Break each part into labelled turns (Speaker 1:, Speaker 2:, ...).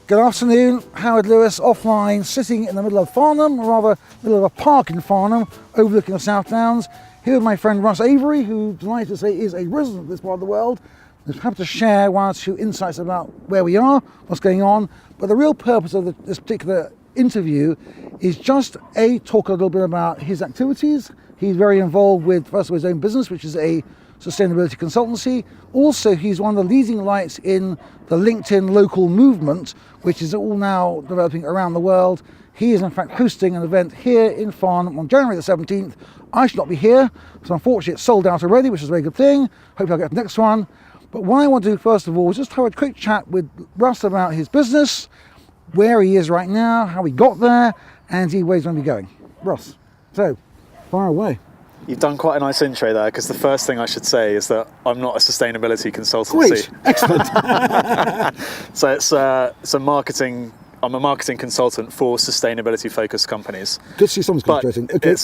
Speaker 1: Good afternoon, Howard Lewis offline, sitting in the middle of Farnham, or rather middle of a park in Farnham, overlooking the South Downs. Here with my friend Russ Avery, who, delighted to say, is a resident of this part of the world. I'm happy to share one or two insights about where we are, what's going on. But the real purpose of this particular interview is just talk a little bit about his activities. He's very involved with, first of all, his own business, which is a sustainability consultancy. Also, he's one of the leading lights in the LinkedIn local movement, which is all now developing around the world. He is in fact hosting an event here in Farnham on January the 17th. I should not be here, so unfortunately it's sold out already, which is a very good thing. Hope I'll get the next one. But what I want to do first of all is just have a quick chat with Russ about his business, where he is right now, how he got there, and where he's going to be going. Russ, so fire away.
Speaker 2: You've done quite a nice intro there, because the first thing I should say is that I'm not a sustainability consultancy.
Speaker 1: Great, excellent.
Speaker 2: So it's a marketing. I'm a marketing consultant for sustainability-focused companies.
Speaker 1: Good to see someone's concentrating. Okay.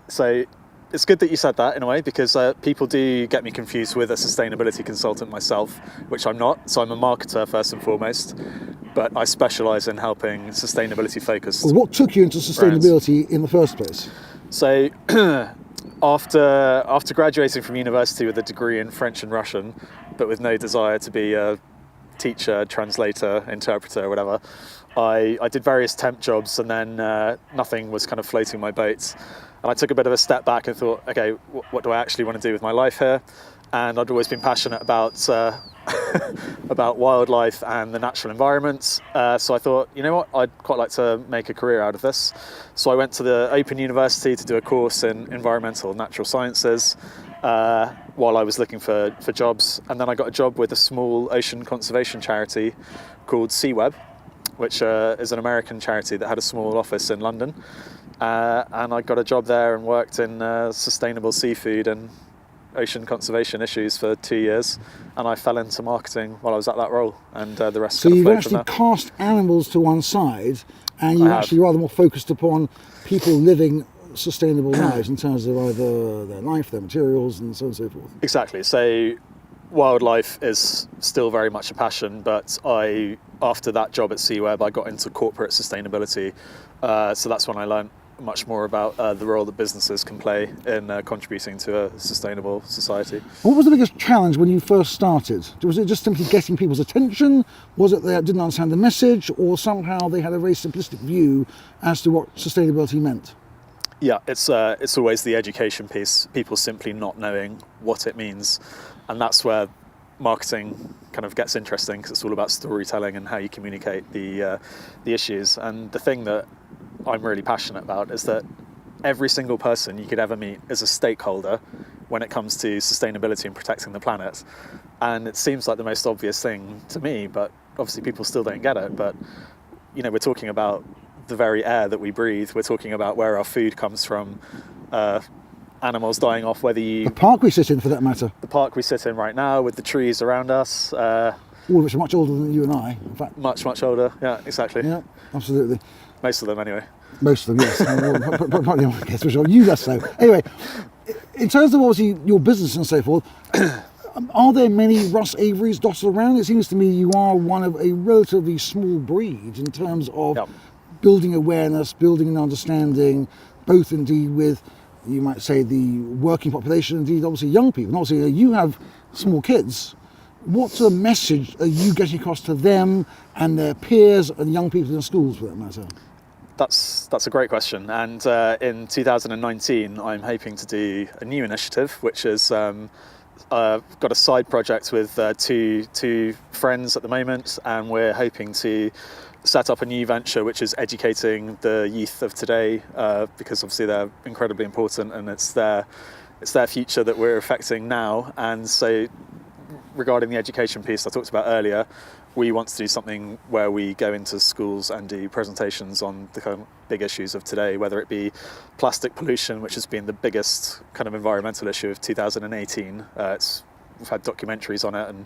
Speaker 2: So it's good that you said that in a way, because people do get me confused with a sustainability consultant myself, which I'm not. So I'm a marketer first and foremost, but I specialise in helping sustainability-focused.
Speaker 1: Well, what took you into sustainability
Speaker 2: brands
Speaker 1: in the first place?
Speaker 2: So. After graduating from university with a degree in French and Russian, but with no desire to be a teacher, translator, interpreter, or whatever, I did various temp jobs, and then nothing was kind of floating my boat. And I took a bit of a step back and thought, okay, what do I actually want to do with my life here? And I'd always been passionate about about wildlife and the natural environment. So I thought, you know what, I'd quite like to make a career out of this. So I went to the Open University to do a course in environmental and natural sciences while I was looking for jobs. And then I got a job with a small ocean conservation charity called SeaWeb, which is an American charity that had a small office in London. And I got a job there and worked in sustainable seafood and ocean conservation issues for 2 years, and I fell into marketing while I was at that role, and the rest
Speaker 1: so
Speaker 2: kind of
Speaker 1: you've
Speaker 2: flowed
Speaker 1: actually
Speaker 2: from there.
Speaker 1: cast animals to one side, and you're actually rather more focused upon people living sustainable lives in terms of either their life, their materials, and so on and so forth.
Speaker 2: Exactly. So wildlife is still very much a passion, but after that job at SeaWeb, I got into corporate sustainability, so that's when I learned much more about the role that businesses can play in contributing to a sustainable society.
Speaker 1: What was the biggest challenge when you first started? Was it just simply getting people's attention? Was it they didn't understand the message, or somehow they had a very simplistic view as to what sustainability meant?
Speaker 2: Yeah, it's always the education piece, people simply not knowing what it means, and that's where marketing kind of gets interesting, because it's all about storytelling and how you communicate the issues. And the thing that I'm really passionate about is that every single person you could ever meet is a stakeholder when it comes to sustainability and protecting the planet. And it seems like the most obvious thing to me, but obviously people still don't get it. But you know, we're talking about the very air that we breathe. We're talking about where our food comes from, animals dying off, the
Speaker 1: park we sit in, for that matter.
Speaker 2: The park we sit in right now, with the trees around us.
Speaker 1: All of which are much older than you and I, in fact.
Speaker 2: Much older, yeah, exactly.
Speaker 1: Yeah, absolutely.
Speaker 2: Most of them, anyway.
Speaker 1: Most of them, yes. Probably, I guess, which are you less so. Anyway, in terms of obviously your business and so forth, are there many Russ Averys dotted around? It seems to me you are one of a relatively small breed in terms of building awareness, building an understanding, both indeed with, you might say, the working population, indeed obviously young people. And obviously you have small kids. What sort of message are you getting across to them and their peers and young people in schools, for that matter?
Speaker 2: That's a great question, and in 2019 I'm hoping to do a new initiative, which is I've got a side project with two friends at the moment, and we're hoping to set up a new venture which is educating the youth of today, because obviously they're incredibly important, and it's their future that we're affecting now. And so regarding the education piece I talked about earlier, we want to do something where we go into schools and do presentations on the kind of big issues of today, whether it be plastic pollution, which has been the biggest kind of environmental issue of 2018. We've had documentaries on it, and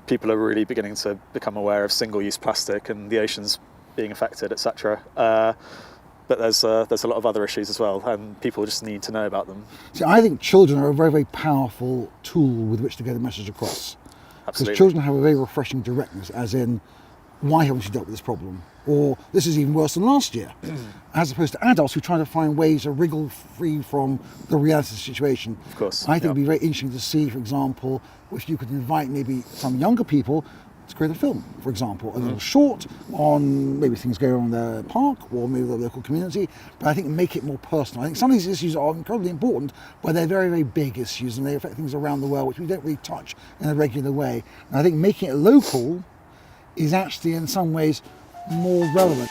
Speaker 2: people are really beginning to become aware of single-use plastic and the oceans being affected, etc. But there's a lot of other issues as well, and people just need to know about them.
Speaker 1: See, I think children are a very, very powerful tool with which to get a message across.
Speaker 2: Absolutely.
Speaker 1: Because children have a very refreshing directness, as in why haven't you dealt with this problem? Or this is even worse than last year, as opposed to adults who are trying to find ways to wriggle free from the reality of the situation.
Speaker 2: Of course.
Speaker 1: I think it'd be very interesting to see, for example, if you could invite maybe some younger people to create a film, for example, a little short on maybe things going on in the park or maybe the local community, but I think make it more personal. I think some of these issues are incredibly important, but they're very, very big issues and they affect things around the world which we don't really touch in a regular way. And I think making it local is actually in some ways more relevant.